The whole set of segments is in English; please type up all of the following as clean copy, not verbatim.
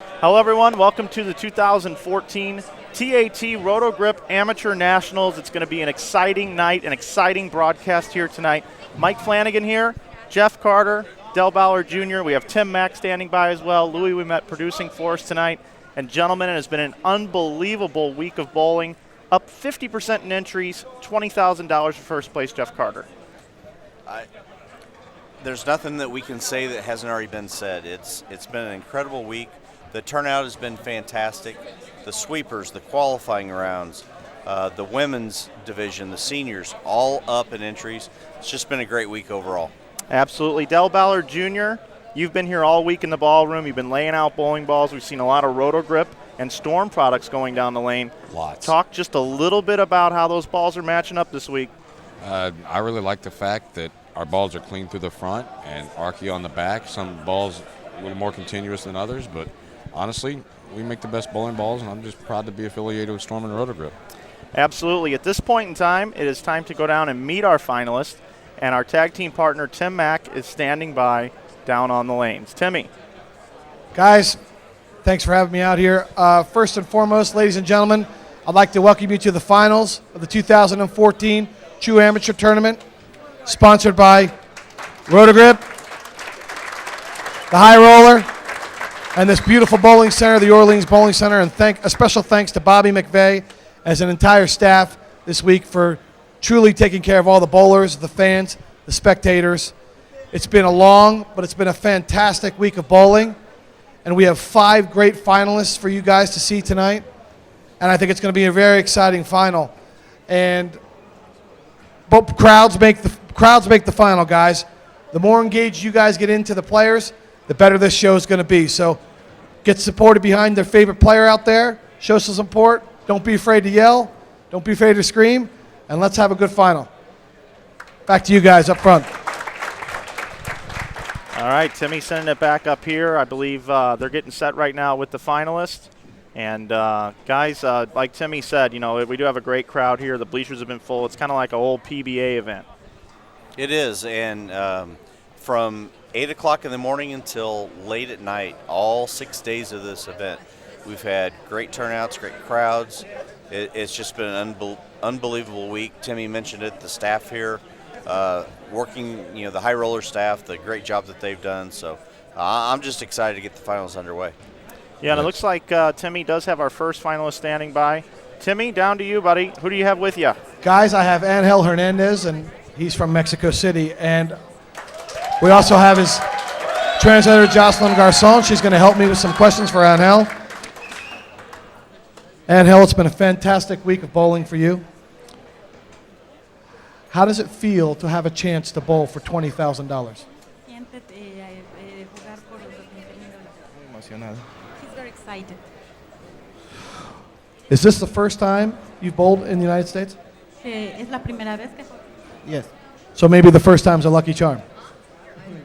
Hello, everyone. Welcome to the 2014 TAT Roto Grip Amateur Nationals. It's going to be an exciting night, an exciting broadcast here tonight. Mike Flanagan here, Jeff Carter, Del Ballard Jr. We have Tim Mack standing by as well. Louie Wemett producing for us tonight. And gentlemen, it has been an unbelievable week of bowling. Up 50% in entries, $20,000 for first place, Jeff Carter. There's nothing that we can say that hasn't already been said. It's been an incredible week. The turnout has been fantastic. The sweepers, the qualifying rounds, the women's division, the seniors, all up in entries. It's just been a great week overall. Absolutely. Del Ballard Jr., you've been here all week in the ballroom. You've been laying out bowling balls. We've seen a lot of Roto Grip and Storm products going down the lane. Lots. Talk just a little bit about how those balls are matching up this week. I really like the fact that our balls are clean through the front and archy on the back. Some balls a little more continuous than others, but honestly, we make the best bowling balls, and I'm just proud to be affiliated with Storm and Roto Grip. Absolutely. At this point in time, it is time to go down and meet our finalists, and our tag team partner, Tim Mack, is standing by down on the lanes. Timmy. Guys, thanks for having me out here. First and foremost, ladies and gentlemen, I'd like to welcome you to the finals of the 2014 True Amateur Tournament, sponsored by Roto Grip, the High Roller, and this beautiful bowling center, the Orleans Bowling Center, and a special thanks to Bobby McVeigh as an entire staff this week for truly taking care of all the bowlers, the fans, the spectators. It's been a long, but it's been a fantastic week of bowling, and we have 5 great finalists for you guys to see tonight, and I think it's going to be a very exciting final. And both crowds make the final, guys. The more engaged you guys get into the players, the better this show is going to be. So get supported behind their favorite player out there. Show some support. Don't be afraid to yell. Don't be afraid to scream. And let's have a good final. Back to you guys up front. All right, Timmy sending it back up here. I believe they're getting set right now with the finalists. And guys, like Timmy said, you know, we do have a great crowd here. The bleachers have been full. It's kind of like an old PBA event. It is, and from 8 o'clock in the morning until late at night, all 6 days of this event, we've had great turnouts, great crowds. It's just been an unbelievable week. Timmy mentioned it, the staff here, working, you know, the high roller staff, the great job that they've done. So I'm just excited to get the finals underway. Yeah, and it looks like Timmy does have our first finalist standing by. Timmy, down to you, buddy. Who do you have with you? Guys, I have Angel Hernandez, and he's from Mexico City. And we also have his translator, Jocelyn Garcon. She's going to help me with some questions for Angel. Angel, it's been a fantastic week of bowling for you. How does it feel to have a chance to bowl for $20,000? He's very excited. Is this the first time you've bowled in the United States? Es la primera vez que Yes. So maybe the first time's a lucky charm.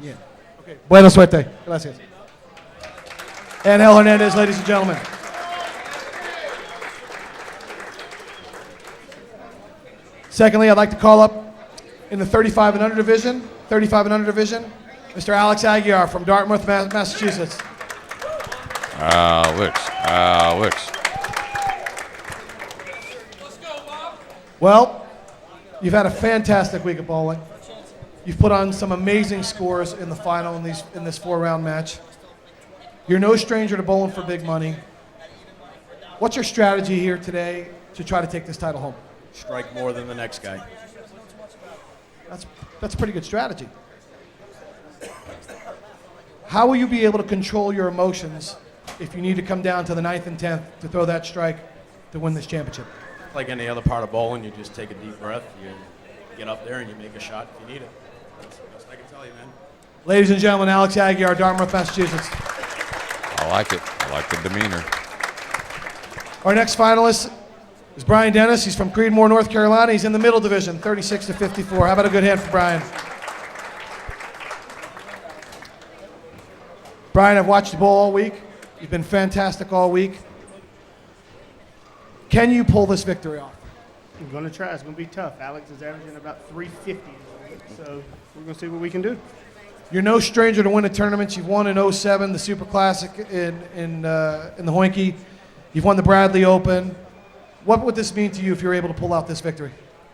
Yeah. Okay. Buena suerte. Gracias. Angel Hernandez, ladies and gentlemen. Secondly, I'd like to call up in the 35 and under division, Mr. Alex Aguiar from Dartmouth, Massachusetts. Alex. Well, you've had a fantastic week of bowling. You've put on some amazing scores in the final in this 4-round match. You're no stranger to bowling for big money. What's your strategy here today to try to take this title home? Strike more than the next guy. That's a pretty good strategy. How will you be able to control your emotions if you need to come down to the 9th and 10th to throw that strike to win this championship? Like any other part of bowling, you just take a deep breath, you get up there and you make a shot if you need it. That's the best I can tell you, man. Ladies and gentlemen, Alex Aguiar, Dartmouth, Massachusetts. I like it. I like the demeanor. Our next finalist is Brian Dennis. He's from Creedmoor, North Carolina. He's in the middle division, 36 to 54. How about a good hand for Brian? Brian, I've watched you bowl all week. You've been fantastic all week. Can you pull this victory off? I'm going to try. It's going to be tough. Alex is averaging about 350, so we're going to see what we can do. You're no stranger to winning tournaments. You've won in 07, the Super Classic in the Hoinky. You've won the Bradley Open. What would this mean to you if you're able to pull out this victory?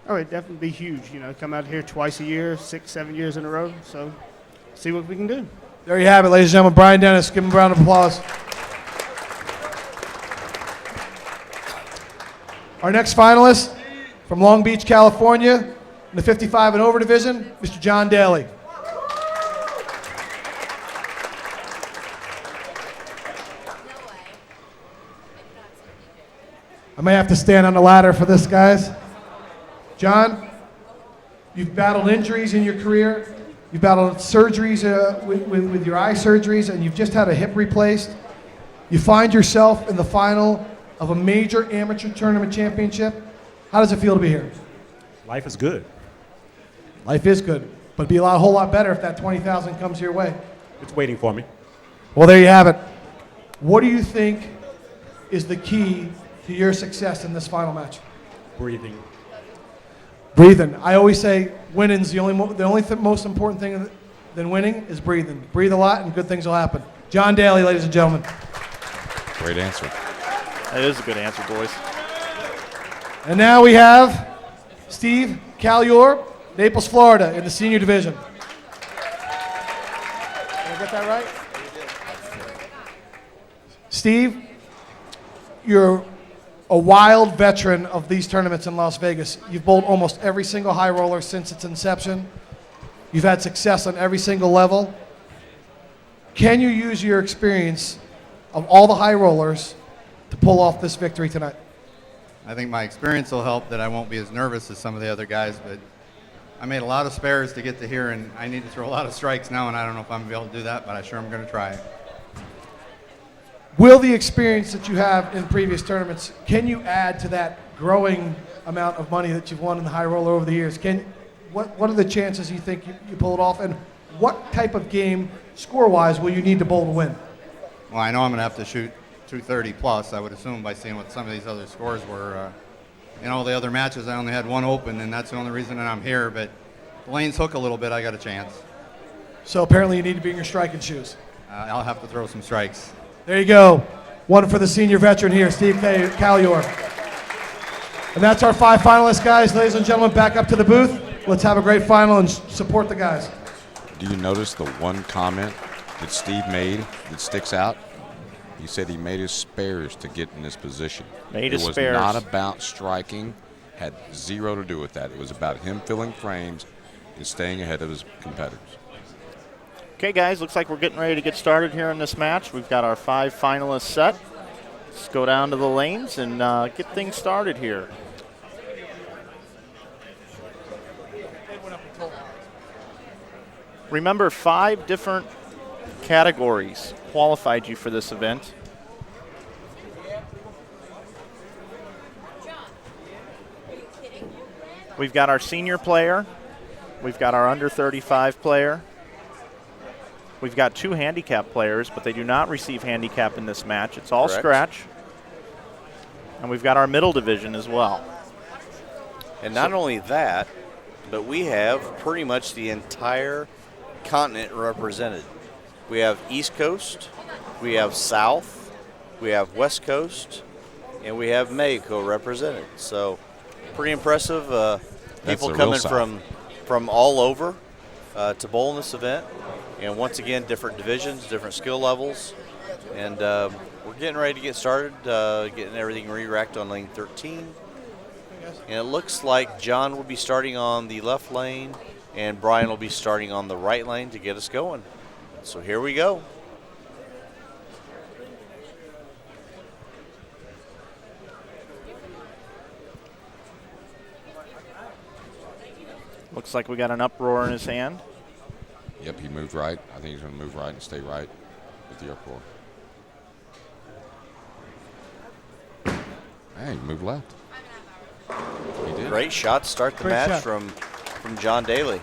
Oh, it'd definitely be huge. You know, come out here twice a year, 6, 7 years in a row. So, see what we can do. There you have it, ladies and gentlemen. Brian Dennis, give him a round of applause. Our next finalist from Long Beach, California, in the 55 and over division, Mr. John Daly. I may have to stand on the ladder for this, guys. John, you've battled injuries in your career. You've battled surgeries with your eye surgeries, and you've just had a hip replaced. You find yourself in the final of a major amateur tournament championship. How does it feel to be here? Life is good. Life is good, but it'd be a whole lot better if that 20,000 comes your way. It's waiting for me. Well, there you have it. What do you think is the key to your success in this final match? Breathing. Breathing. I always say winning's the only most important thing than winning is breathing. Breathe a lot and good things will happen. John Daly, ladies and gentlemen. Great answer. That is a good answer, boys. And now we have Steve Calior, Naples, Florida, in the senior division. Did I get that right? Steve, you're a wild veteran of these tournaments in Las Vegas. You've bowled almost every single high roller since its inception. You've had success on every single level. Can you use your experience of all the high rollers to pull off this victory tonight? I think my experience will help that I won't be as nervous as some of the other guys, but I made a lot of spares to get to here, and I need to throw a lot of strikes now, and I don't know if I'm going to be able to do that, but I sure am going to try. Will the experience that you have in previous tournaments, can you add to that growing amount of money that you've won in the high roller over the years? What are the chances you think you pull it off, and what type of game, score-wise, will you need to bowl to win? Well, I know I'm going to have to shoot 230 plus, I would assume, by seeing what some of these other scores were. In all the other matches, I only had one open, and that's the only reason that I'm here, but the lanes hook a little bit, I got a chance. So apparently you need to be in your striking shoes. I'll have to throw some strikes. There you go. One for the senior veteran here, Steve Calior. And that's our 5 finalists, guys. Ladies and gentlemen, back up to the booth. Let's have a great final and support the guys. Do you notice the one comment that Steve made that sticks out? He said he made his spares to get in this position. Made his spares. It was not about striking. Had zero to do with that. It was about him filling frames and staying ahead of his competitors. Okay, guys, looks like we're getting ready to get started here in this match. We've got our 5 finalists set. Let's go down to the lanes and get things started here. Remember, 5 different categories qualified you for this event. We've got our senior player. We've got our under 35 player. We've got 2 handicap players, but they do not receive handicap in this match. It's all Correct. scratch. And we've got our middle division as well. And not only that, but we have pretty much the entire continent represented. We have East Coast, we have South, we have West Coast, and we have Mexico represented. So pretty impressive. People coming from all over to bowl in this event. And once again, different divisions, different skill levels. And we're getting ready to get started, getting everything re-racked on lane 13. And it looks like John will be starting on the left lane and Brian will be starting on the right lane to get us going. So here we go. Looks like we got an uproar in his hand. Yep, he moved right. I think he's going to move right and stay right with the uproar. Hey, he moved left. He did. Great shot to start the Great match shot. from John Daly.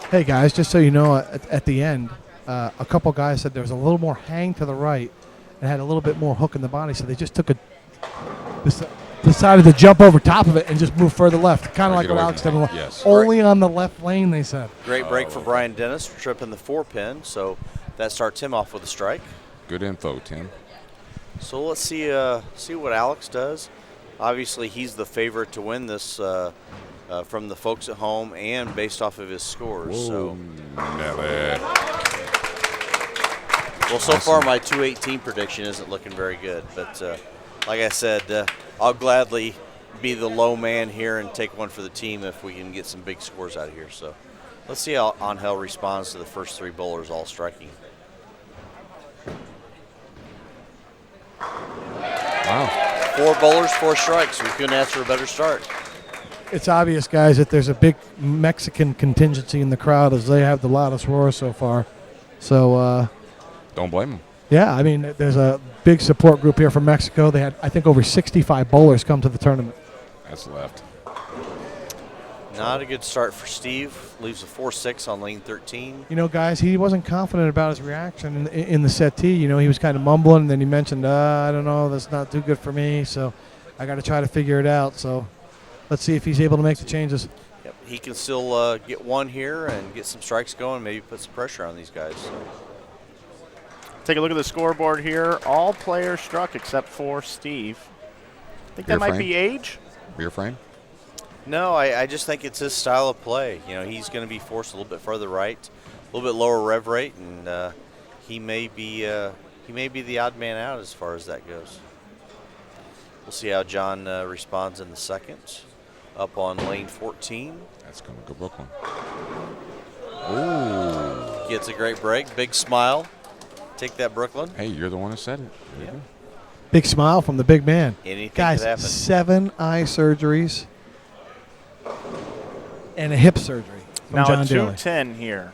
Hey, guys, just so you know, at the end, a couple guys said there was a little more hang to the right and had a little bit more hook in the body, so they just took decided to jump over top of it and just move further left, kind Or of like get what away Alex from did. that. Yes. Only on the left lane, they said. Great break for Brian Dennis, tripping the 4-pin, so that starts him off with a strike. Good info, Tim. So let's see what Alex does. Obviously, he's the favorite to win this from the folks at home and based off of his scores. So, Never. well, so far my 218 prediction isn't looking very good, but like I said, I'll gladly be the low man here and take one for the team if we can get some big scores out of here. So let's see how Angel responds to the first 3 bowlers all striking. Wow. 4 bowlers, 4 strikes. We couldn't ask for a better start. It's obvious, guys, that there's a big Mexican contingency in the crowd as they have the loudest roar so far. So, Don't blame him. yeah, I mean, there's a big support group here from Mexico. They had, I think, over 65 bowlers come to the tournament. That's left. Not a good start for Steve. Leaves a 4-6 on lane 13. You know, guys, he wasn't confident about his reaction in the settee. You know, he was kind of mumbling, and then he mentioned, I don't know, that's not too good for me, so I got to try to figure it out. So let's see if he's able to make the changes. Yep, he can still get one here and get some strikes going, maybe put some pressure on these guys. Take a look at the scoreboard here. All players struck except for Steve. I think that might be age. Beer frame? No, I just think it's his style of play. You know, he's going to be forced a little bit further right, a little bit lower rev rate, and he may be the odd man out as far as that goes. We'll see how John responds in the second. Up on lane 14. That's going to go Brooklyn. Ooh. Gets a great break. Big smile. Take that, Brooklyn. Hey, you're the one who said it. Yeah. Big smile from the big man. Anything Guys, could happen. 7 eye surgeries and a hip surgery from Now John a Daly. 210 here.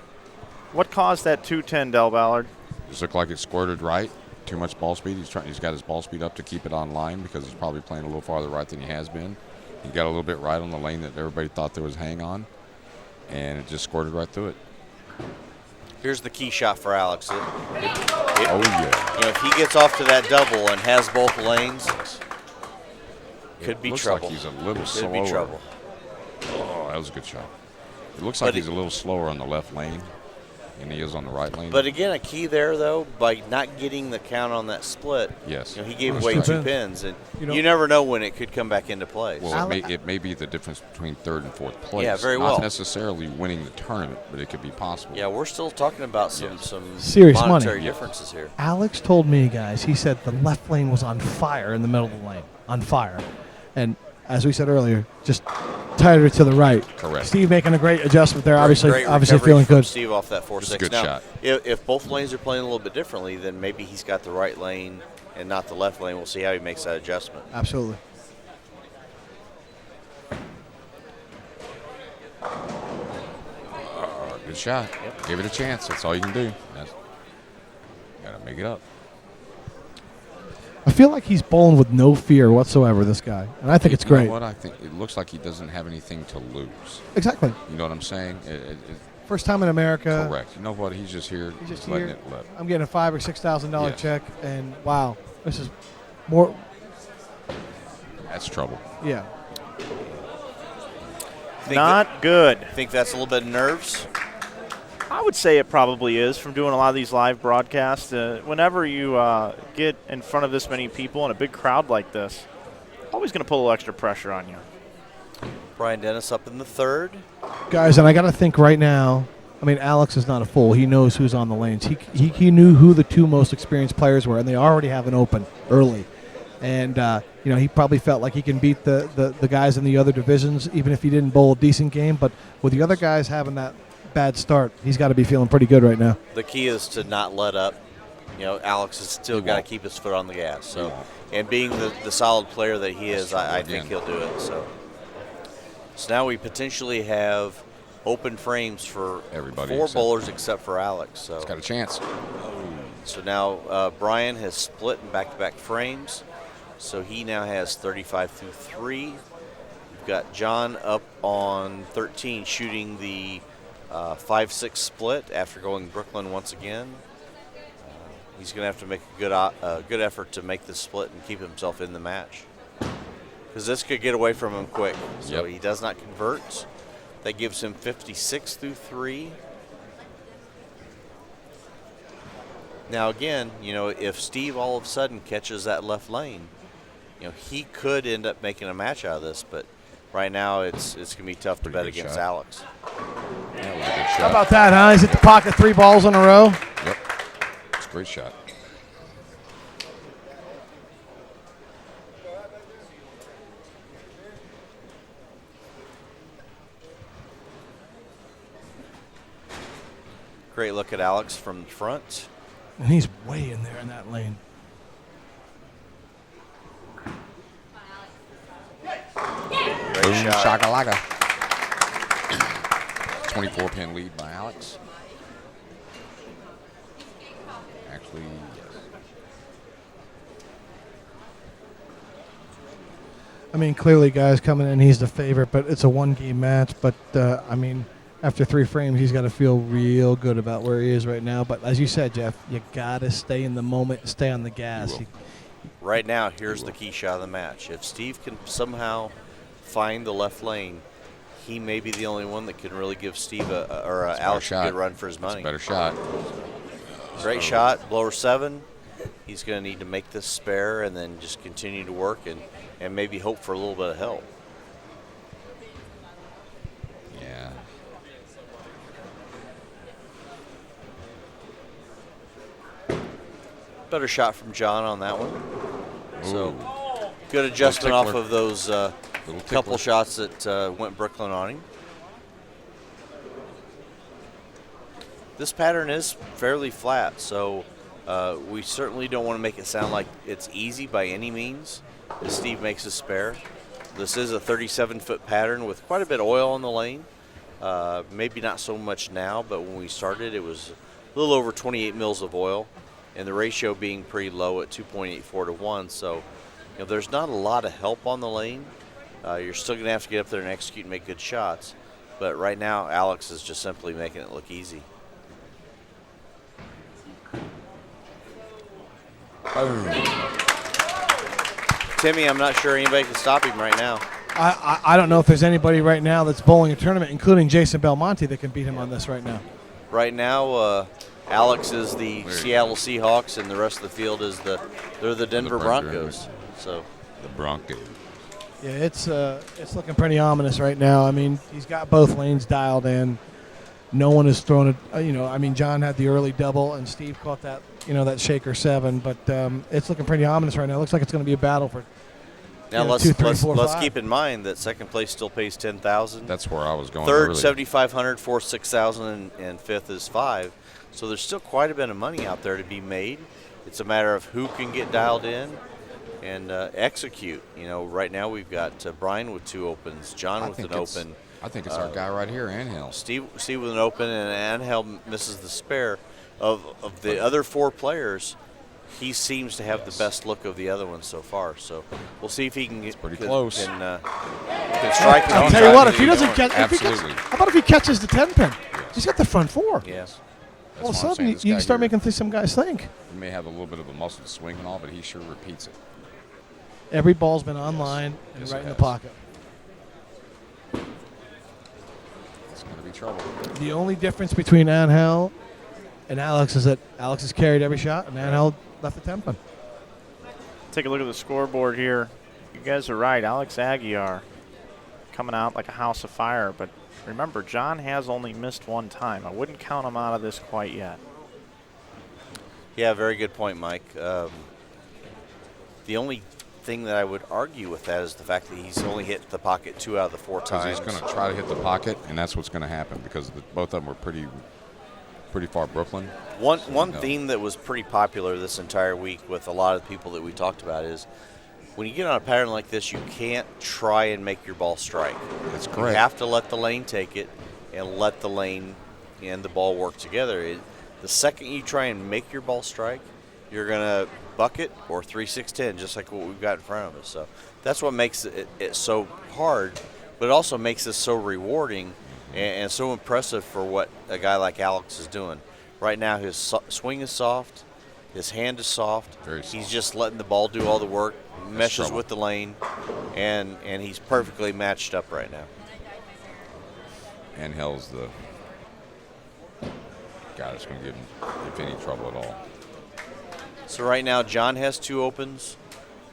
What caused that 210, Del Ballard? Just looked like it squirted right. Too much ball speed. He's got his ball speed up to keep it on line because he's probably playing a little farther right than he has been. He got a little bit right on the lane that everybody thought there was hang on, and it just squirted right through it. Here's the key shot for Alex. Oh, yeah. You know, if he gets off to that double and has both lanes, could be looks trouble. Like he's a little could slower. be trouble. Oh, that was a good shot. It looks like he's a little slower on the left lane than he is on the right lane. But again, a key there, though, by not getting the count on that split, yes, you know, he gave away 2 pins, and You you, know, never know when it could come back into play. well, it may be the difference between 3rd and 4th place. Yeah, very Not well. necessarily winning the tournament, but it could be possible. Yeah, we're still talking about some Serious monetary money. differences here. Alex told me, guys, he said the left lane was on fire in the middle of the lane. On fire. And as we said earlier, just tighter to the right. Correct. Steve making a great adjustment there, Great obviously recovery feeling from good. Steve off that 4-6. Just a good now, shot. If both lanes are playing a little bit differently, then maybe he's got the right lane and not the left lane. We'll see how he makes that adjustment. Absolutely. Good shot. Yep. Give it a chance. That's all you can do. Got to make it up. I feel like he's bowling with no fear whatsoever, this guy. And I think it's You great. know what? I think it looks like he doesn't have anything to lose. Exactly. You know what I'm saying? First time in America. Correct. You know what? He's just here. He's just letting here. it live. I'm getting a $5,000 or $6,000 Yes. check, and wow, this is more. That's trouble. Yeah. Not good. Think that's a little bit of nerves? I would say it probably is from doing a lot of these live broadcasts. Whenever you get in front of this many people in a big crowd like this, always going to put a little extra pressure on you. Brian Dennis up in the 3rd. Guys, and I got to think right now. I mean, Alex is not a fool. He knows who's on the lanes. He knew who the 2 most experienced players were, and they already have an open early. And you know, he probably felt like he can beat the guys in the other divisions, even if he didn't bowl a decent game. But with the other guys having that bad start, he's got to be feeling pretty good right now. The key is to not let up. You know, Alex has still got to keep his foot on the gas. So, and being the solid player that he is, I think he'll do it. So now we potentially have open frames for Everybody 4 except- bowlers except for Alex. So He's got a chance. So now Brian has split in back-to-back frames. So he now has 35 through 3. We've got John up on 13 shooting the 5-6 split after going Brooklyn once again. He's going to have to make a good effort to make this split and keep himself in the match. because this could get away from him quick. So Yep. he does not convert. That gives him 56 through 3. Now again, if Steve all of a sudden catches that left lane, he could end up making a match out of this. But right now, it's going to be tough to bet against Alex. That was a good shot. How about that, huh? He's hit the pocket 3 balls in a row. Yep. It's a great shot. Great look at Alex from the front. And he's way in there in that lane. Great shot. Shakalaka. 24-pin lead by Alex. Actually, yes. I mean, clearly, guys, coming in, he's the favorite, but it's a 1-game match. But, I mean, after 3 frames, he's got to feel real good about where he is right now. But as you said, Jeff, you got to stay in the moment and stay on the gas. Right now, here's the key shot of the match. If Steve can somehow find the left lane, he may be the only one that can really give Steve Alex a good run for his money. It's a better shot. Great shot, blower 7. He's going to need to make this spare and then just continue to work and maybe hope for a little bit of help. Yeah. Better shot from John on that one. Ooh. So good adjustment off of those couple tickler. shots that went Brooklyn on him. This pattern is fairly flat, so we certainly don't want to make it sound like it's easy by any means as Steve makes a spare. This is a 37-foot pattern with quite a bit of oil on the lane. Maybe not so much now, but when we started, it was a little over 28 mils of oil, and the ratio being pretty low at 2.84 to 1. So, there's not a lot of help on the lane. You're still going to have to get up there and execute and make good shots. But right now, Alex is just simply making it look easy. Timmy, I'm not sure anybody can stop him right now. I don't know if there's anybody right now that's bowling a tournament, including Jason Belmonte, that can beat him on this right now. Right now, Alex is the Seattle Seahawks, and the rest of the field is they're the Denver Broncos. So the Broncos. Yeah, it's looking pretty ominous right now. I mean, he's got both lanes dialed in. No one has thrown it. I mean, John had the early double, and Steve caught that, that shaker 7. But it's looking pretty ominous right now. It looks like it's going to be a battle for. Now let's 2, 3, 4, let's 5. keep in mind that second place still pays $10,000. That's where I was going. Third early. $7,500, fourth $6,000, and fifth is $5,000. So there's still quite a bit of money out there to be made. It's a matter of who can get dialed in and execute. Right now we've got Brian with 2 opens, John with an open. I think it's our guy right here, Angel. Steve with an open, and Angel misses the spare. Of the other 4 players, he seems to have the best look of the other ones so far. So we'll see if he can get pretty close. Can strike. I'll tell you what, if he doesn't catch, absolutely. how about if he catches the 10-pin? Yes. He's got the front 4. Yes. All of a sudden, you can start making some guys think. He may have a little bit of a muscle swing and all, but he sure repeats it. Every ball's been online and right in the pocket. It's going to be trouble. The only difference between Angel and Alex is that Alex has carried every shot, and Angel left the 10-pin. Take a look at the scoreboard here. You guys are right. Alex Aguiar coming out like a house of fire. But remember, John has only missed 1 time. I wouldn't count him out of this quite yet. Yeah, very good point, Mike. The only thing that I would argue with that is the fact that he's only hit the pocket 2 out of the 4 times. He's going to try to hit the pocket, and that's what's going to happen because both of them were pretty far Brooklyn. One theme that was pretty popular this entire week with a lot of people that we talked about is when you get on a pattern like this, you can't try and make your ball strike. That's correct. You have to let the lane take it and let the lane and the ball work together. The second you try and make your ball strike, you're going to bucket or 3-6-10, just like what we've got in front of us. So that's what makes it so hard, but it also makes this so rewarding and so impressive for what a guy like Alex is doing. Right now his swing is soft, His hand is soft. Very soft. He's just letting the ball do all the work, meshes trouble. with the lane, and he's perfectly matched up right now. And Hell's the guy that's going to give him, if any trouble at all. So right now, John has 2 opens,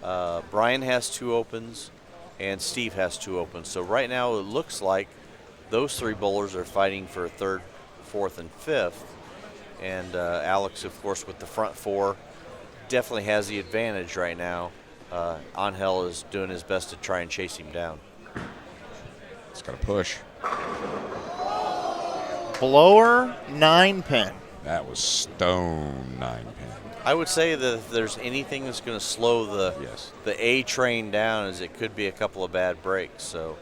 Brian has 2 opens, and Steve has 2 opens. So right now, it looks like those 3 bowlers are fighting for 3rd, 4th, and 5th. And Alex, of course, with the front 4, definitely has the advantage right now. Angel is doing his best to try and chase him down. It's got to push. Blower 9-pin. That was stone 9-pin. I would say that if there's anything that's going to slow the A train down, is it could be a couple of bad breaks. So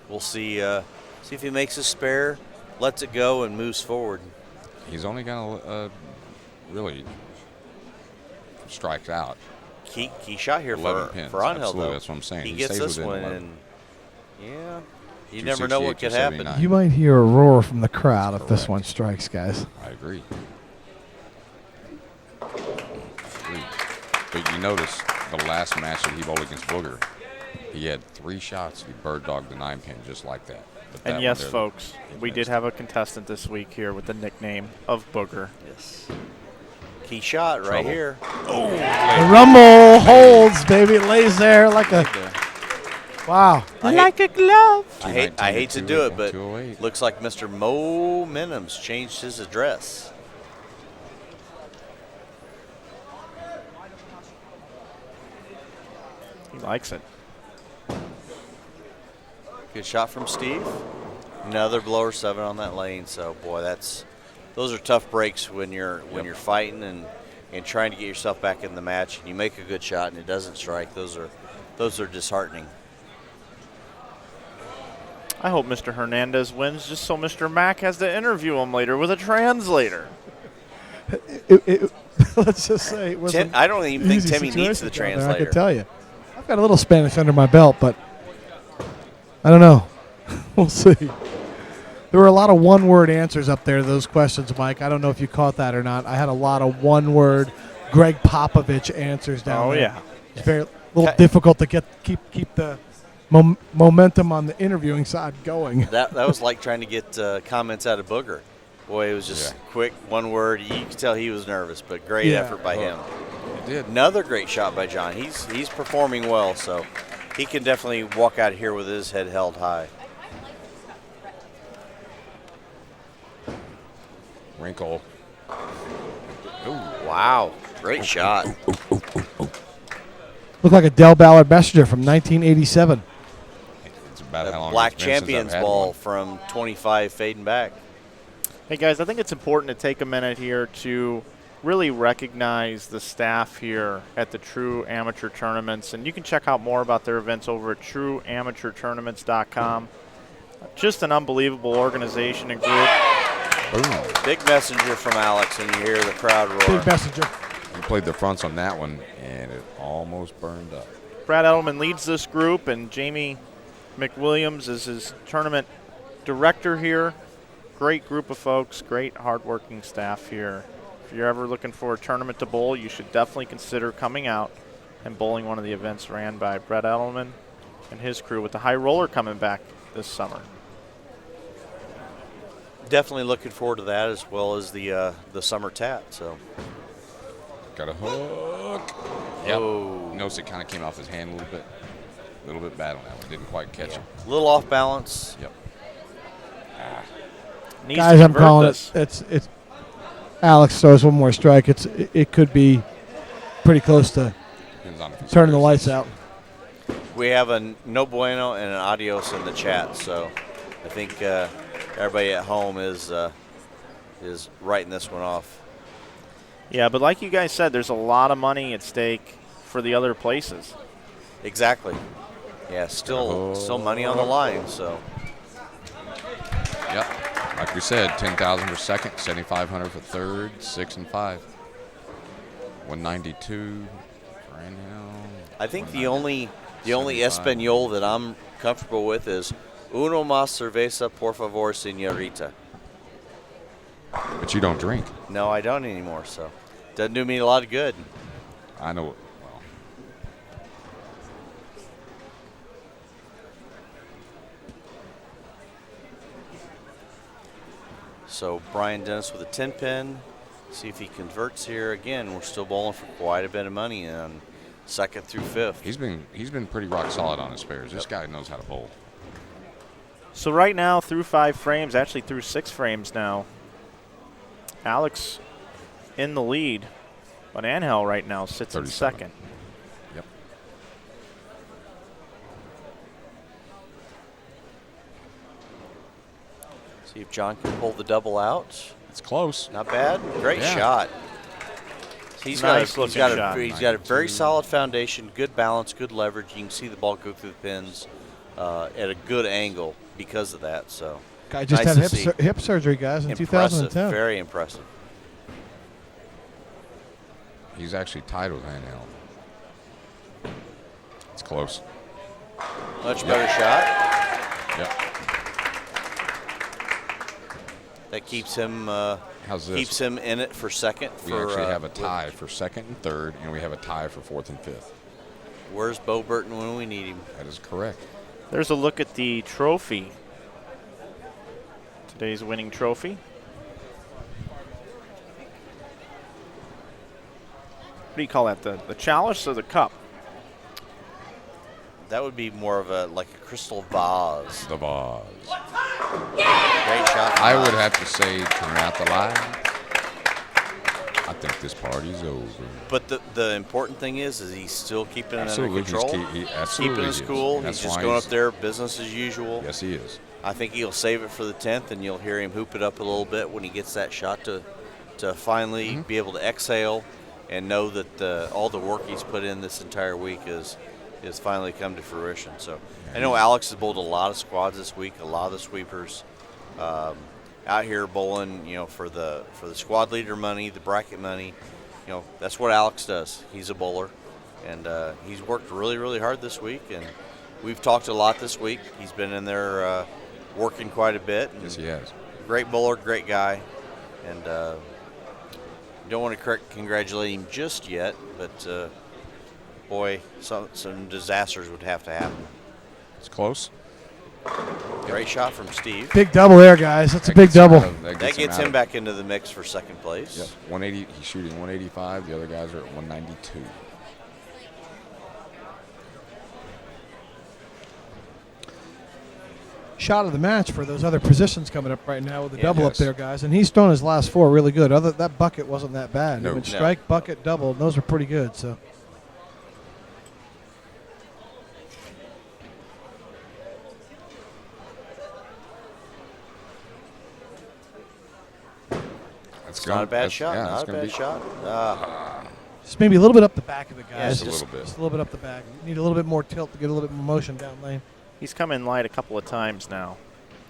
we'll see if he makes a spare, lets it go, and moves forward. He's only got really strikes out. Key shot here 11 for pins. Angel, Absolutely, though. that's what I'm saying. He He gets stays this within one, 11. and yeah, you never know what could happen. 268, You might hear a roar from the crowd if this Correct. one strikes, guys. I agree. But you notice the last match that he bowled against Booger, he had 3 shots. He bird dogged the 9-pin just like that. But that And one yes, there, folks, he we did missed. have a contestant this week here with the nickname of Booger. Yes. Key shot right Trouble. here. The rumble holds, baby. It lays there like a. Wow. Like a glove. I hate to do it, but 208. looks like Mr. Momentum's changed his address. He likes it. Good shot from Steve. Another blower 7 on that lane. So boy, those are tough breaks when you're fighting and trying to get yourself back in the match. And you make a good shot and it doesn't strike. Those are disheartening. I hope Mr. Hernandez wins just so Mr. Mack has to interview him later with a translator. Let's just say it was. I don't even think easy Timmy needs situation the down there, I translator. can tell you. I've got a little Spanish under my belt, but I don't know. We'll see. There were a lot of one-word answers up there to those questions, Mike. I don't know if you caught that or not. I had a lot of one-word Greg Popovich answers down there. Oh, yeah. It's very little difficult to keep the momentum on the interviewing side going. That was like trying to get comments out of Booger. Boy, it was just quick, one word. You could tell he was nervous, but great effort by him. He did. Another great shot by John. He's performing well, so he can definitely walk out here with his head held high. Wrinkle. Wow, great shot. Looked like a Del Ballard Messenger from 1987. It's about The how long Black it's been since I've Champions had ball one. from 25 fading back. Hey, guys, I think it's important to take a minute here to really recognize the staff here at the True Amateur Tournaments. And you can check out more about their events over at trueamateurtournaments.com. Just an unbelievable organization and group. Boom. Big messenger from Alex, and you hear the crowd roar. Big messenger. He played the fronts on that one, and it almost burned up. Brad Edelman leads this group, and Jamie McWilliams is his tournament director here. Great group of folks, great hardworking staff here. If you're ever looking for a tournament to bowl, you should definitely consider coming out and bowling one of the events ran by Brett Edelman and his crew with the high roller coming back this summer. Definitely looking forward to that, as well as the summer TAT. So. Got a hook. Yep. Oh. Notice it kind of came off his hand a little bit bad on that one. Didn't quite catch him. A little off balance. Yep. Needs Guys, to I'm convert calling this. it. Alex throws one more strike. It could be pretty close to Depends on if he's turning the serious. lights out. We have a no bueno and an adios in the chat, so I think everybody at home is writing this one off. Yeah, but like you guys said, there's a lot of money at stake for the other places. Exactly. Yeah, still money on the line. So. Yep. Like we said, 10,000 for second, 7,500 for third, 6 and 5. 192 right now. I think the only Espanol that I'm comfortable with is uno más cerveza, por favor, señorita. But you don't drink. No, I don't anymore. So Doesn't do me a lot of good. I know. Well, so Brian Dennis with a 10 pin. See if he converts here. Again, we're still bowling for quite a bit of money on second through fifth. he's been pretty rock solid on his spares. This guy knows how to bowl. So right now, through 5 frames, actually through 6 frames now, Alex in the lead, but Angel right now sits in 37. second. Yep. See if John can pull the double out. It's close. Not bad. Great Yeah. shot. He's Nice got, looking shot. he's got a very solid foundation, good balance, good leverage. You can see the ball go through the pins at a good angle because of that. So Guy just nice had to see. hip surgery, guys, in Impressive, 2010. very impressive. He's actually tied with Angel. It's close. Much better shot. Yep. That keeps him How's this? keeps him in it for second. We for, actually have a tie for second and third, and we have a tie for fourth and fifth. Where's Bo Burton when we need him? That is correct. There's a look at the trophy. Today's winning trophy. What do you call that? The chalice or the cup? That would be more of a like a crystal vase. The vase. Great shot. I would have to say turn out the light. I think this party's over. But the important thing is he's still keeping it under Absolutely, control. he absolutely keeping his is. cool. That's He's just why going he's- up there, business as usual. Yes, he is. I think he'll save it for the 10th, and you'll hear him hoop it up a little bit when he gets that shot to finally be able to exhale and know that all the work he's put in this entire week is finally come to fruition. So I know Alex has bowled a lot of squads this week, a lot of the sweepers out here bowling, for the squad leader money, the bracket money. That's what Alex does. He's a bowler, and he's worked really, really hard this week. And we've talked a lot this week. He's been in there working quite a bit. Yes, he has. Great bowler, great guy, and don't want to congratulate him just yet, but boy, some disasters would have to happen. It's close. Great shot from Steve. Big double there, guys. That's a big double. That gets him back into the mix for second place. Yep. 180. He's shooting 185. The other guys are at 192. Shot of the match for those other positions coming up right now with the Yeah, double up yes. there, guys. And he's thrown his last 4 really good. That bucket wasn't that bad. No. I mean, No. strike, bucket, double, those are pretty good. So That's Not a bad that's- shot. Yeah, Not it's a gonna bad be, shot. just maybe a little bit up the back of it, guys. Yeah, just a little bit. Just a little bit up the back. Need a little bit more tilt to get a little bit more motion down lane. He's come in light a couple of times now.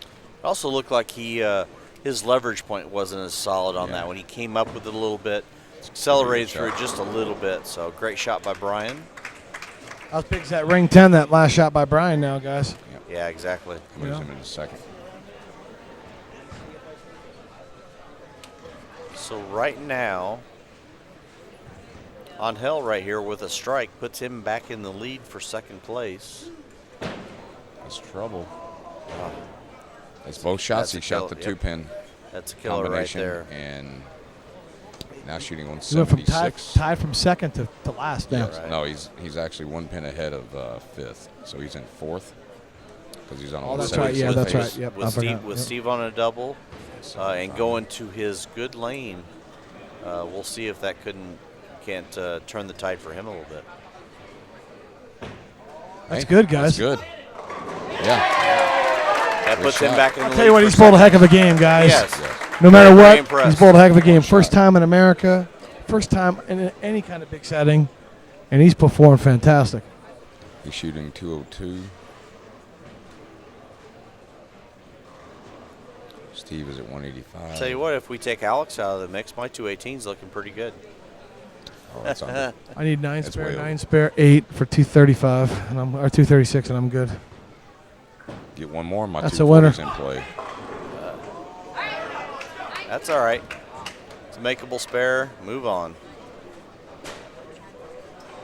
It also looked like his leverage point wasn't as solid on that one. He came up with it a little bit, accelerated through it just a little bit. So great shot by Brian. How big is that ring 10, that last shot by Brian now, guys? Yeah, exactly. Moves Yeah. him in a second. So right now, Angel right here with a strike puts him back in the lead for second place. That's trouble. That's both shots. That's a He shot kill- the yep. 2-pin That's a killer right combination, there. and now shooting He went from 176. tied from second to last now. Yes. No, he's actually 1 pin ahead of fifth, so he's in fourth because he's on a Oh, that's right. 176 Yeah, that's pace. right. Yep, I With forgot. Yep. Steve on a double and going to his good lane, we'll see if that can't turn the tide for him a little bit. That's Hey, good, guys. That's good. Yeah. That Good puts him shot. back in the I'll lead. tell you what, for he's bowled a second. heck of a game, guys. Yes. No matter Very what, impressed. he's bowled a heck of a game. Well First shot. time in America, first time in any kind of big setting, and he's performed fantastic. He's shooting 202. Steve is at 185. Tell you what, if we take Alex out of the mix, my 218's looking pretty good. Oh, that's under. I need 9 That's spare, way 9 over. spare, 8 for 235, and or 236, and I'm good. Get one more. My That's a winner. 240's in play. That's all right. It's a makeable spare. Move on.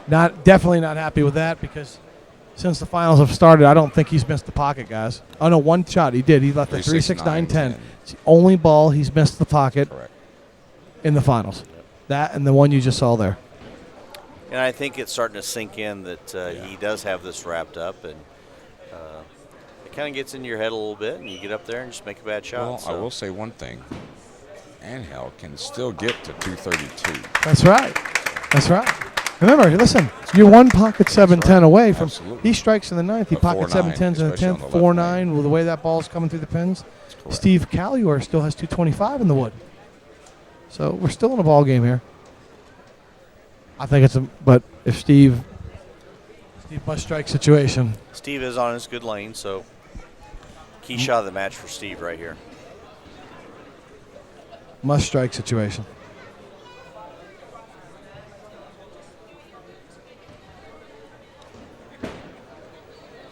Definitely not happy with that because since the finals have started, I don't think he's missed the pocket, guys. Oh, no, one shot. He did. He left a 3-6, 9-10. It's the only ball he's missed the pocket in the finals. That and the one you just saw there. And I think it's starting to sink in that he does have this wrapped up, and it kind of gets in your head a little bit, and you get up there and just make a bad shot. Well, I will say one thing. Angel can still get to 232. That's right. That's right. Remember, listen, you're one pocket 7-10 away from. He strikes in the ninth. He pockets 7-10s in the 10th, 4-9 with the way that ball's coming through the pins. Steve Callior still has 225 in the wood. So we're still in a ball game here. I think it's but if Steve must strike situation. Steve is on his good lane, so key shot of the match for Steve right here. Must strike situation.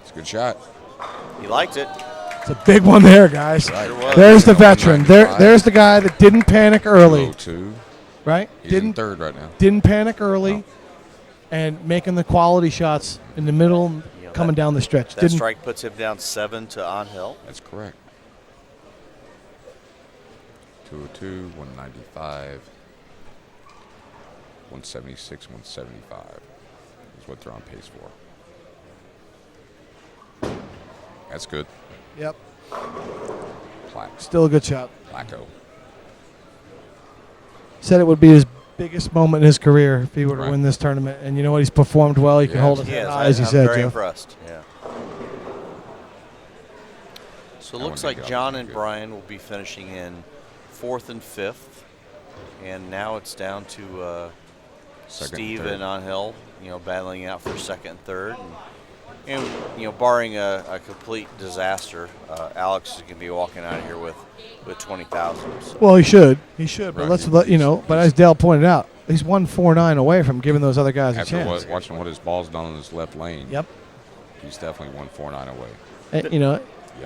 It's a good shot. He liked it. It's a big one there, guys. Right. There's the veteran. There's the guy that didn't panic early. 202. Right? He's in third right now. Didn't panic early and making the quality shots in the middle, coming down the stretch. That strike puts him down 7 to Angel. That's correct. 202, 195, 176, 175 is what they're on pace for. That's good. Yep. Plaque. Still a good shot. Placco. Said it would be his biggest moment in his career if he were to win this tournament. And you know what? He's performed well. He can hold his head high, as he said, very Jeff. impressed. Yeah. So it looks like John and Brian will be finishing in 4th and 5th, and now it's down to Steve and Angel, battling out for 2nd and 3rd. And barring a complete disaster, Alex is going to be walking out of here with 20,000. Well, he should. He should. Right. But but as Dale pointed out, he's 1-4-9 away from giving those other guys a chance. After watching what his ball's done in his left lane, Yep. he's definitely 1-4-9 away. And,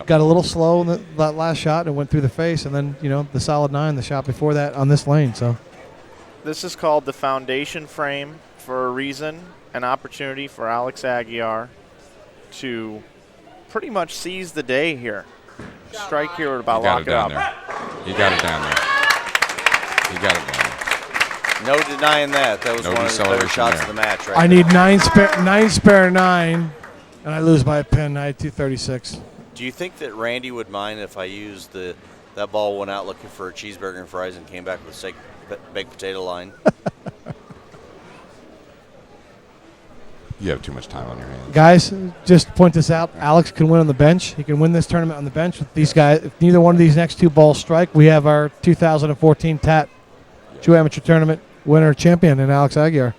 got a little slow in that last shot and went through the face, and then, the solid 9, the shot before that on this lane. So This is called the foundation frame for a reason, an opportunity for Alex Aguiar to pretty much seize the day here. Strike here would about lock it up. He got it down there. He got it down there. No denying that. That was one of the better shots of the match. Right I need 9 spare 9, and I lose by a pin. I had 236. Do you think that Randy would mind if I used that ball went out looking for a cheeseburger and fries and came back with baked potato line? You have too much time on your hands. Guys, just to point this out, Alex can win on the bench. He can win this tournament on the bench with these guys. If neither one of these next 2 balls strike, we have our 2014 TAT True Amateur Tournament winner champion in Alex Aguiar.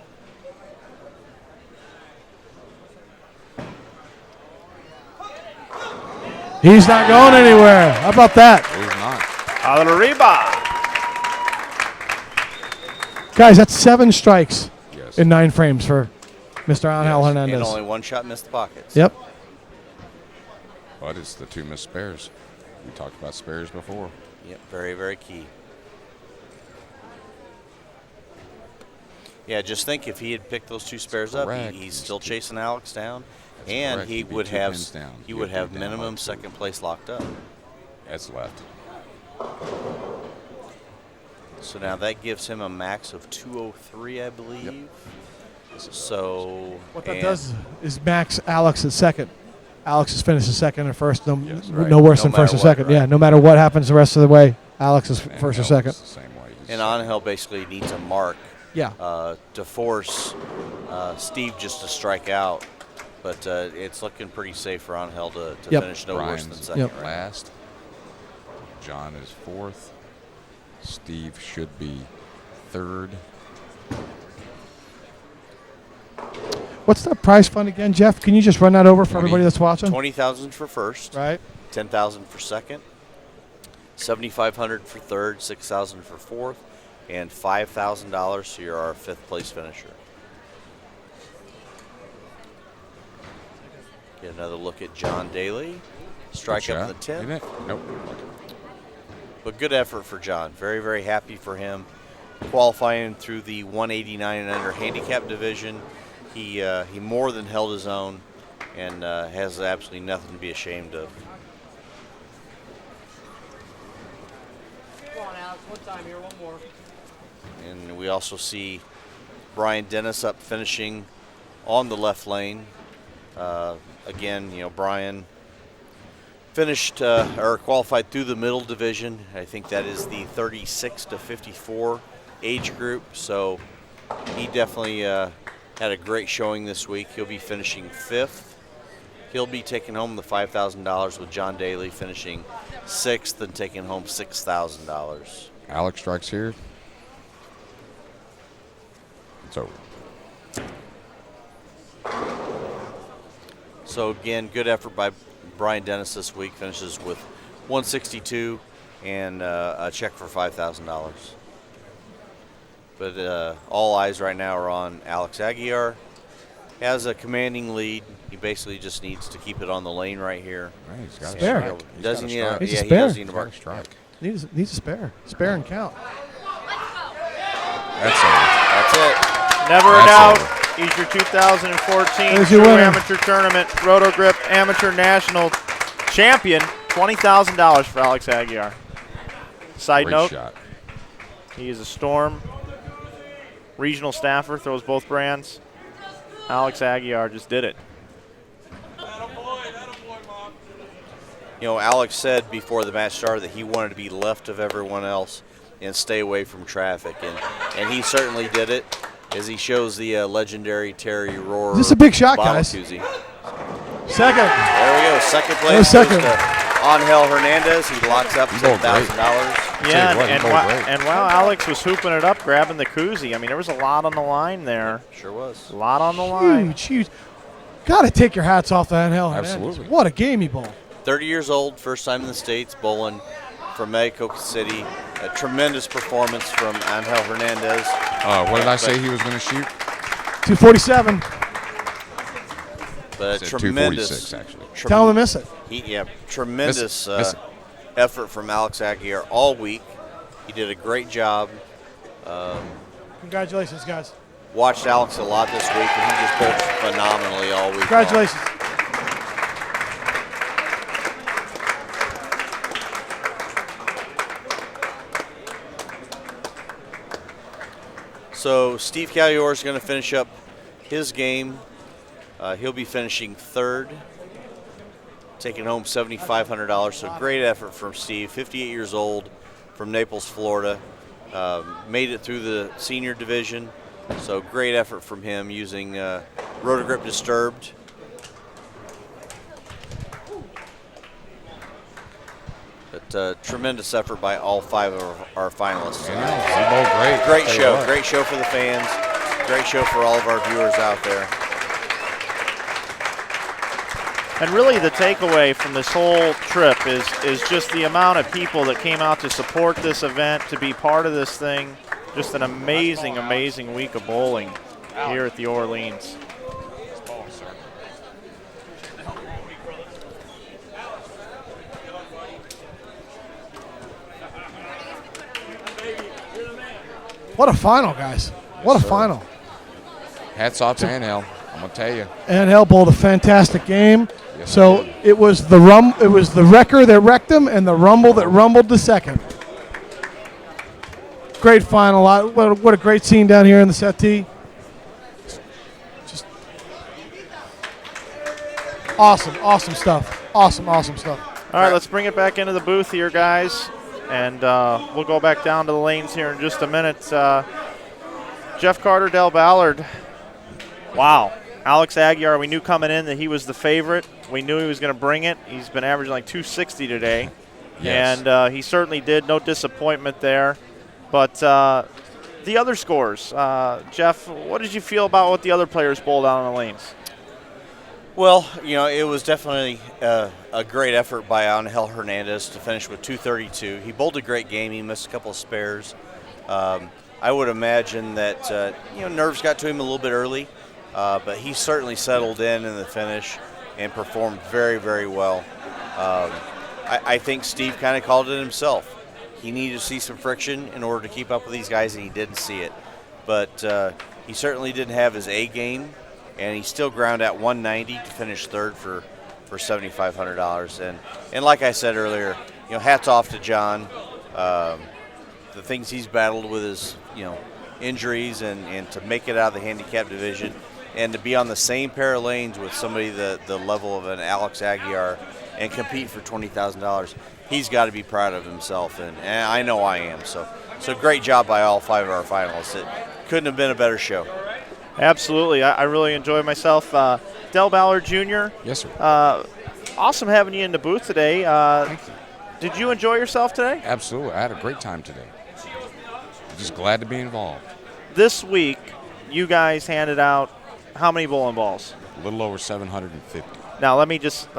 He's not going anywhere. How about that? He's not. Arriba. Guys, that's 7 strikes in 9 frames for Mr. Angel Hernandez. And only 1 shot missed the pockets. Yep. But it's the 2 missed spares. We talked about spares before. Yep, very, very key. Yeah, just think if he had picked those 2 spares up, he's still chasing Alex down, and he would have minimum 2nd place locked up. That's left. So now that gives him a max of 203, I believe. Yep. So what that does is max Alex at 2nd. Alex is finishing 2nd or 1st, no worse than 1st or 2nd. Right. Yeah, no matter what happens the rest of the way, Alex is 1st or 2nd. Same way. And Angel basically needs a mark. Yeah. To force Steve just to strike out, but it's looking pretty safe for Angel to finish no worse than 2nd. Yep. Last. John is 4th. Steve should be 3rd. What's the prize fund again, Jeff? Can you just run that over for everybody that's watching? 20,000 for 1st. Right. 10,000 for 2nd. 7,500 for 3rd. 6,000 for 4th. And $5,000 so you're our 5th place finisher. Get another look at John Daly. Strike up in the 10th. Nope. But good effort for John. Very, very happy for him. Qualifying through the 189 and under handicap division. He more than held his own and has absolutely nothing to be ashamed of. Come on, Alex. One time here. One more. And we also see Brian Dennis up finishing on the left lane. Again, Brian finished or qualified through the middle division. I think that is the 36 to 54 age group. So he definitely had a great showing this week. He'll be finishing 5th. He'll be taking home the $5,000 with John Daly finishing 6th and taking home $6,000. Alex strikes here. It's over. So again, good effort by Brian Dennis this week. Finishes with 162 and a check for $5,000. But all eyes right now are on Alex Aguiar. Has a commanding lead. He basically just needs to keep it on the lane right here. Right, he's got a Spare. strike. Doesn't he? He's a Yeah, he spare. does need to mark. Strike. Needs a spare. Spare and count. That's over. That's it. Never a That's doubt. over. He's your 2014 There's your True winner. Amateur Tournament Roto Grip Amateur National Champion. $20,000 for Alex Aguiar. Side Great note, shot. he is a Storm regional staffer, throws both brands. Alex Aguiar just did it. Alex said before the match started that he wanted to be left of everyone else and stay away from traffic, and he certainly did it as he shows the legendary Terry Rohr. Is this a big shot, bottle guys? koozie. Second. There we go. Second No, place second. goes to Angel Hernandez. He locks up bowled great. $10,000. Yeah, what, he and, bowled while, great. and while Alex was hooping it up, grabbing the koozie, I mean, there was a lot on the line there. Sure was. A lot on the line. Huge, huge. Got to take your hats off to Angel Hernandez. Absolutely. What a game he bowled. 30 years old, first time in the States, bowling from Mexico City. A tremendous performance from Angel Hernandez. What did I say he was going to shoot? 247. But a Said tremendous, 246, actually. Tell him to miss it. Tremendous Miss it. effort from Alex Aguiar all week. He did a great job. Congratulations, guys. Watched Alex a lot this week, and he just bowled phenomenally all week. Congratulations. So Steve Callior is going to finish up his game. He'll be finishing 3rd, taking home $7,500. So great effort from Steve, 58 years old, from Naples, Florida. Made it through the senior division. So great effort from him using Roto Grip Disturbed. But tremendous effort by all 5 of our finalists. He bowled great. Great Tell you show. what. Great show for the fans. Great show for all of our viewers out there. And really the takeaway from this whole trip is just the amount of people that came out to support this event, to be part of this thing. Just an amazing, amazing week of bowling here at the Orleans. What a final, guys. What a final. Hats off to Angel. I'm going to tell you. Angel bowled a fantastic game. Yes, So it was the wrecker that wrecked him and the rumble that rumbled the second. Great final. What a great scene down here in the settee. Just awesome stuff. Awesome stuff. All right, let's bring it back into the booth here, guys. And we'll go back down to the lanes here in just a minute. Jeff Carter, Del Ballard. Wow. Alex Aguiar, we knew coming in that he was the favorite. We knew he was going to bring it. He's been averaging like 260 today. Yes. And he certainly did. No disappointment there. But the other scores, Jeff, what did you feel about what the other players bowled out on the lanes? Well, it was definitely a great effort by Angel Hernandez to finish with 232. He bowled a great game. He missed a couple of spares. I would imagine that nerves got to him a little bit early, but he certainly settled in the finish and performed very, very well. I think Steve kind of called it himself. He needed to see some friction in order to keep up with these guys, and he didn't see it. But he certainly didn't have his A game and he still ground at 190 to finish third for $7,500. And like I said earlier, hats off to John. The things he's battled with his injuries and to make it out of the handicap division and to be on the same pair of lanes with somebody the level of an Alex Aguiar and compete for $20,000. He's got to be proud of himself, and I know I am. So great job by all 5 of our finalists. It couldn't have been a better show. Absolutely. I really enjoyed myself. Del Ballard Jr. Yes, sir. Awesome having you in the booth today. Thank you. Did you enjoy yourself today? Absolutely. I had a great time today. Just glad to be involved. This week, you guys handed out how many bowling balls? A little over 750. Now let me just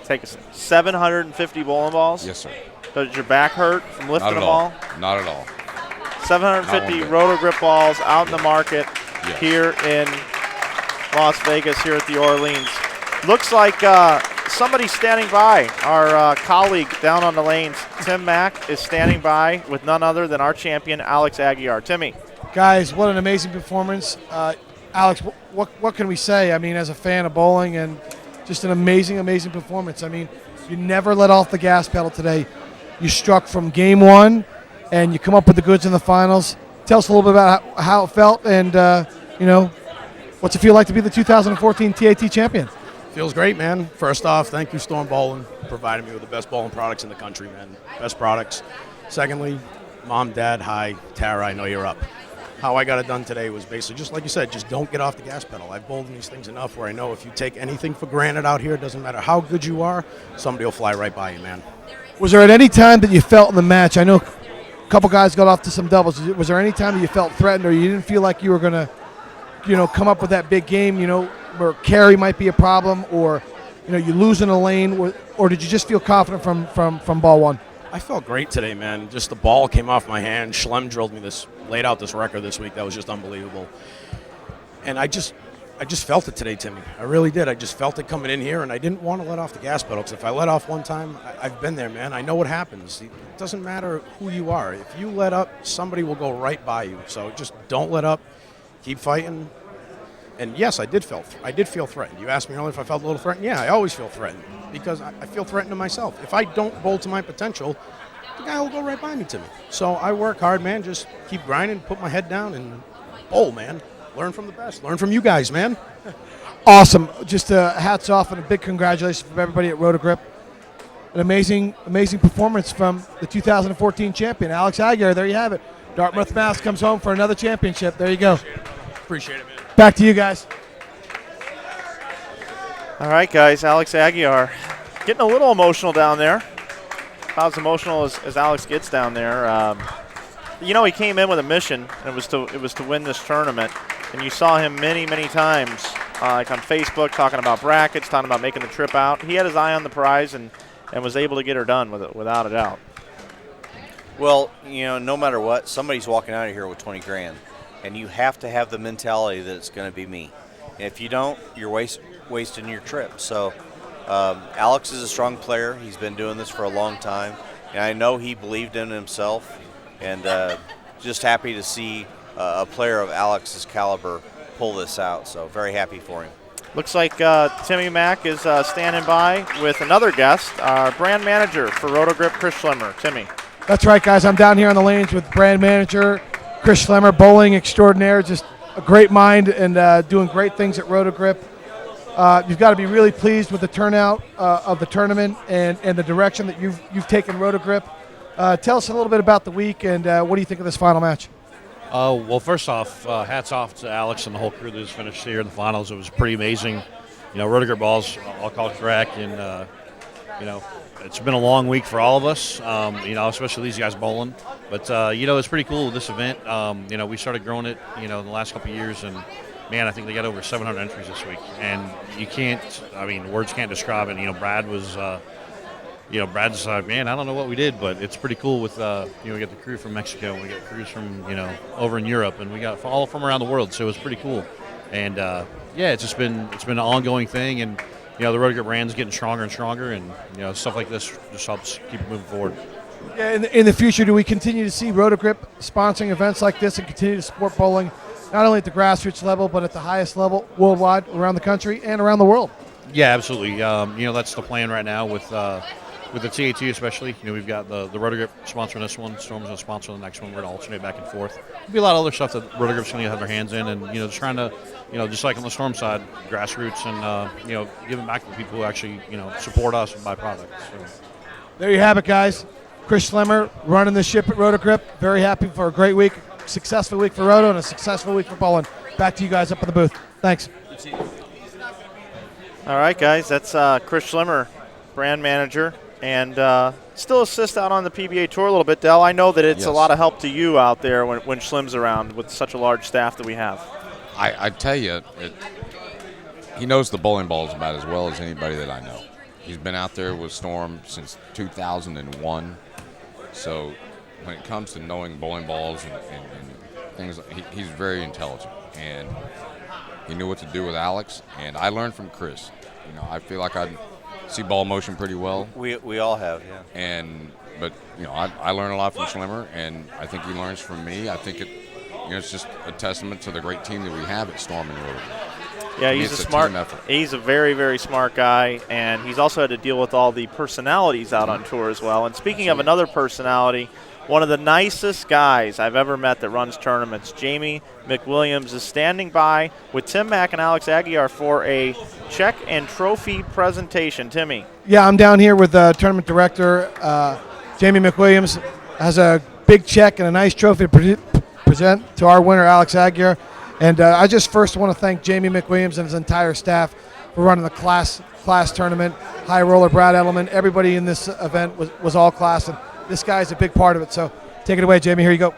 take 750 bowling balls. Yes, sir. Does your back hurt from lifting them all? Not at all. 750 Roto Grip balls out in the market here in Las Vegas, here at the Orleans. Looks like somebody's standing by. Our colleague down on the lanes, Tim Mack, is standing by with none other than our champion, Alex Aguiar. Timmy. Guys, what an amazing performance. Alex, what can we say? I mean, as a fan of bowling, and just an amazing, amazing performance. I mean, you never let off the gas pedal today. You struck from game one, and you come up with the goods in the finals. Tell us a little bit about how it felt, and what's it feel like to be the 2014 TAT champion? Feels great, man. First off, thank you, Storm Bowling, providing me with the best bowling products in the country, man. Best products. Secondly, Mom, Dad, hi. Tara, I know you're up. How I got it done today was basically just like you said, just don't get off the gas pedal. I've bowled in these things enough where I know if you take anything for granted out here, it doesn't matter how good you are, somebody will fly right by you, man. Was there at any time that you felt in the match, I know a couple guys got off to some doubles, was there any time that you felt threatened or you didn't feel like you were going to, come up with that big game, where carry might be a problem or, you lose in a lane, or did you just feel confident from ball one? I felt great today, man. Just the ball came off my hand. Schlem drilled me laid out this record this week. That was just unbelievable. And I just felt it today, Timmy. I really did. I just felt it coming in here, and I didn't want to let off the gas pedal because if I let off one time, I've been there, man. I know what happens. It doesn't matter who you are. If you let up, somebody will go right by you. So just don't let up. Keep fighting. And yes, I did feel threatened. You asked me earlier if I felt a little threatened. Yeah, I always feel threatened because I feel threatened to myself. If I don't bowl to my potential, the guy will go right by me, Timmy. So I work hard, man. Just keep grinding, put my head down, and bowl, man. Learn from the best. Learn from you guys, man. Awesome. Just hats off and a big congratulations from everybody at Roto Grip. An amazing, amazing performance from the 2014 champion, Alex Aguiar. There you have it. Dartmouth, Mass comes home for another championship. There you go. Appreciate it, man. Back to you guys. All right, guys, Alex Aguiar getting a little emotional down there. About as emotional as Alex gets down there. He came in with a mission, and it was to win this tournament. And you saw him many, many times, like on Facebook, talking about brackets, talking about making the trip out. He had his eye on the prize and was able to get her done with it, without a doubt. Well, no matter what, somebody's walking out of here with 20 grand. And you have to have the mentality that it's going to be me. And if you don't, you're wasting your trip. So Alex is a strong player. He's been doing this for a long time. And I know he believed in himself. And just happy to see a player of Alex's caliber pull this out. So very happy for him. Looks like Timmy Mack is standing by with another guest, our brand manager for Roto Grip, Chris Schlemmer. Timmy. That's right, guys. I'm down here on the lanes with brand manager Chris Schlemmer, bowling extraordinaire, just a great mind and doing great things at Roto Grip. You've got to be really pleased with the turnout of the tournament and the direction that you've taken Roto Grip. Tell us a little bit about the week and what do you think of this final match? Well, first off, hats off to Alex and the whole crew that just finished here in the finals. It was pretty amazing. Roto Grip balls all called correct, and it's been a long week for all of us, especially these guys bowling. But, it's pretty cool with this event. We started growing it, in the last couple of years, and, man, I think they got over 700 entries this week. And words can't describe it. Brad was, Brad's like, man, I don't know what we did, but it's pretty cool with, we got the crew from Mexico, and we got crews from, over in Europe, and we got all from around the world, so it was pretty cool. And, it's been an ongoing thing, and, the Roto Grip brand's getting stronger and stronger, and stuff like this just helps keep it moving forward. Yeah, in the future, do we continue to see Roto Grip sponsoring events like this and continue to support bowling not only at the grassroots level, but at the highest level worldwide, around the country, and around the world. Yeah, absolutely. That's the plan right now with the TAT especially. We've got the Rotogrip sponsoring this one, Storm's going to sponsor the next one. We're going to alternate back and forth. There'll be a lot of other stuff that Rotogrip's going to have their hands in, and just trying to, just like on the Storm side, grassroots and giving back to the people who actually support us and buy products. So. There you have it, guys. Chris Schlemmer running the ship at Rotogrip. Very happy for a great week, successful week for Roto, and a successful week for bowling. Back to you guys up in the booth. Thanks. All right, guys, that's Chris Schlemmer, brand manager, and still assists out on the PBA Tour a little bit. Del, I know that it's a lot of help to you out there when Schlem's around with such a large staff that we have. I tell you, he knows the bowling balls about as well as anybody that I know. He's been out there with Storm since 2001. So when it comes to knowing bowling balls and things, he's very intelligent. And he knew what to do with Alex. And I learned from Chris. I feel like I see ball motion pretty well. We all have, yeah. But I learn a lot from Schlemmer, and I think he learns from me. I think it's just a testament to the great team that we have at Storm and Road. Yeah, he's a very, very smart guy, and he's also had to deal with all the personalities out on tour as well. And speaking of another personality, one of the nicest guys I've ever met that runs tournaments, Jamie McWilliams, is standing by with Tim Mack and Alex Aguiar for a check and trophy presentation. Timmy. Yeah, I'm down here with tournament director Jamie McWilliams. Has a big check and a nice trophy to present to our winner, Alex Aguiar. And I just first want to thank Jamie McWilliams and his entire staff for running the class tournament. High roller, Brad Edelman, everybody in this event was all class, and this guy's a big part of it. So take it away, Jamie. Here you go.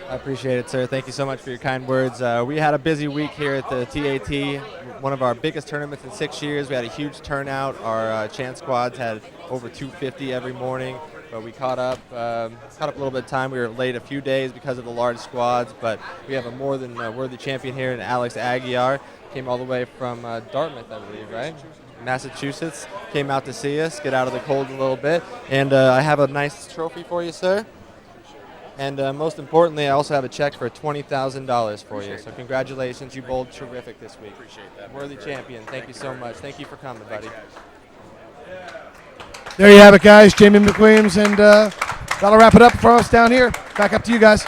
I appreciate it, sir. Thank you so much for your kind words. We had a busy week here at the TAT, one of our biggest tournaments in 6 years. We had a huge turnout. Our chant squads had over 250 every morning. But we caught up a little bit of time. We were late a few days because of the large squads, but we have a more than worthy champion here in Alex Aguiar. Came all the way from Dartmouth, I believe, right? Massachusetts. Came out to see us, get out of the cold a little bit. And I have a nice trophy for you, sir. And most importantly, I also have a check for $20,000 for you. So congratulations. You bowled terrific this week. Appreciate that. Worthy champion. Thank you so much. Thank you for coming, buddy. There you have it, guys. Jamie McWilliams, and that'll wrap it up for us down here. Back up to you guys.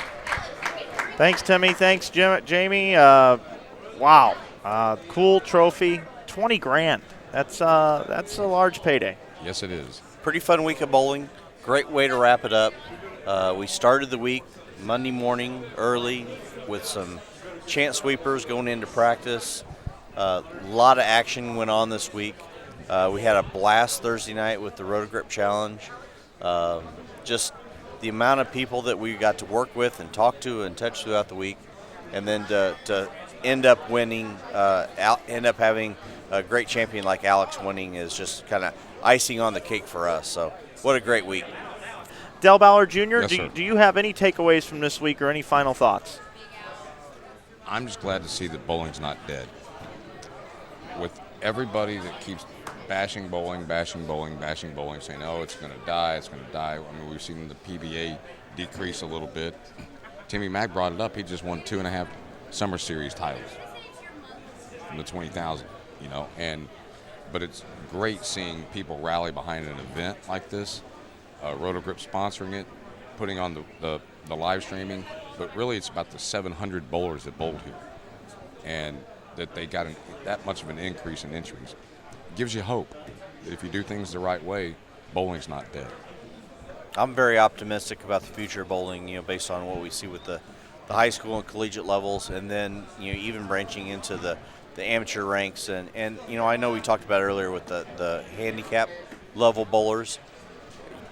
Thanks, Timmy. Thanks, Jamie. Wow, cool trophy. 20 grand. That's a large payday. Yes, it is. Pretty fun week of bowling. Great way to wrap it up. We started the week Monday morning early with some chant sweepers going into practice. A lot of action went on this week. We had a blast Thursday night with the Rotogrip Challenge. Just the amount of people that we got to work with and talk to and touch throughout the week, and then to end up winning, end up having a great champion like Alex winning is just kind of icing on the cake for us. So what a great week. Del Ballard Jr., Yes, do you have any takeaways from this week or any final thoughts? I'm just glad to see that bowling's not dead. With everybody that keeps bashing bowling, saying, oh, it's going to die. I mean, we've seen the PBA decrease a little bit. Timmy Mack brought it up. He just won 2.5 Summer Series titles from the 20,000, but it's great seeing people rally behind an event like this. Rotogrip sponsoring it, putting on the live streaming, but really it's about the 700 bowlers that bowled here, and that they got that much of an increase in entries. Gives you hope that if you do things the right way, bowling's not dead. I'm very optimistic about the future of bowling, based on what we see with the high school and collegiate levels, and then even branching into the amateur ranks. And I know we talked about earlier with the handicap level bowlers.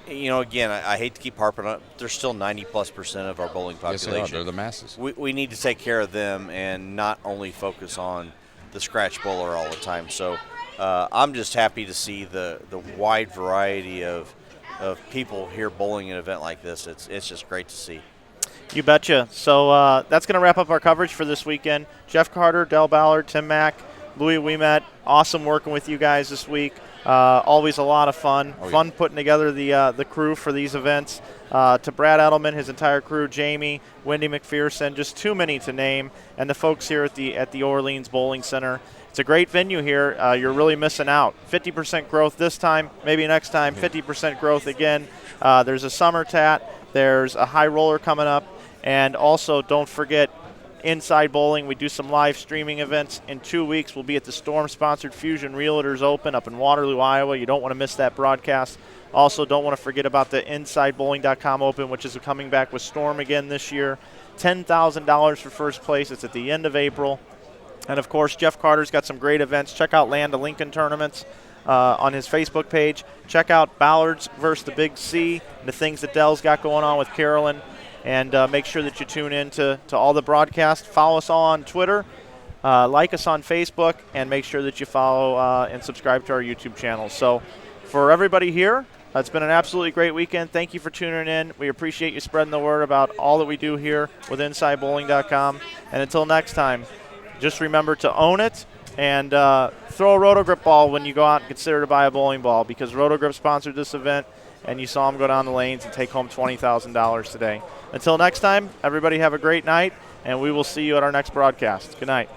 Again, I hate to keep harping on it. They're still 90+% of our bowling population. Yes, they are. They're the masses. We need to take care of them and not only focus on the scratch bowler all the time. So I'm just happy to see the wide variety of people here bowling an event like this. It's just great to see. You betcha. So that's going to wrap up our coverage for this weekend. Jeff Carter, Del Ballard, Tim Mack, Louie Wemett, awesome working with you guys this week. Always a lot of fun. Fun putting together the crew for these events. To Brad Edelman, his entire crew, Jamie, Wendy McPherson, just too many to name, and the folks here at the Orleans Bowling Center. It's a great venue here. You're really missing out. 50% growth this time, maybe next time, 50% growth again. There's a summer TAT. There's a high roller coming up. And also, don't forget, Inside Bowling. We do some live streaming events. In 2 weeks, we'll be at the Storm-sponsored Fusion Realtors Open up in Waterloo, Iowa. You don't want to miss that broadcast. Also, don't want to forget about the InsideBowling.com Open, which is coming back with Storm again this year. $10,000 for first place. It's at the end of April. And, of course, Jeff Carter's got some great events. Check out Land of Lincoln tournaments on his Facebook page. Check out Ballards versus the Big C, and the things that Dell's got going on with Carolyn. And make sure that you tune in to all the broadcasts. Follow us all on Twitter. Like us on Facebook. And make sure that you follow and subscribe to our YouTube channel. So for everybody here, it's been an absolutely great weekend. Thank you for tuning in. We appreciate you spreading the word about all that we do here with InsideBowling.com. And until next time, just remember to own it and throw a Roto-Grip ball when you go out and consider to buy a bowling ball, because Roto-Grip sponsored this event, and you saw them go down the lanes and take home $20,000 today. Until next time, everybody have a great night, and we will see you at our next broadcast. Good night.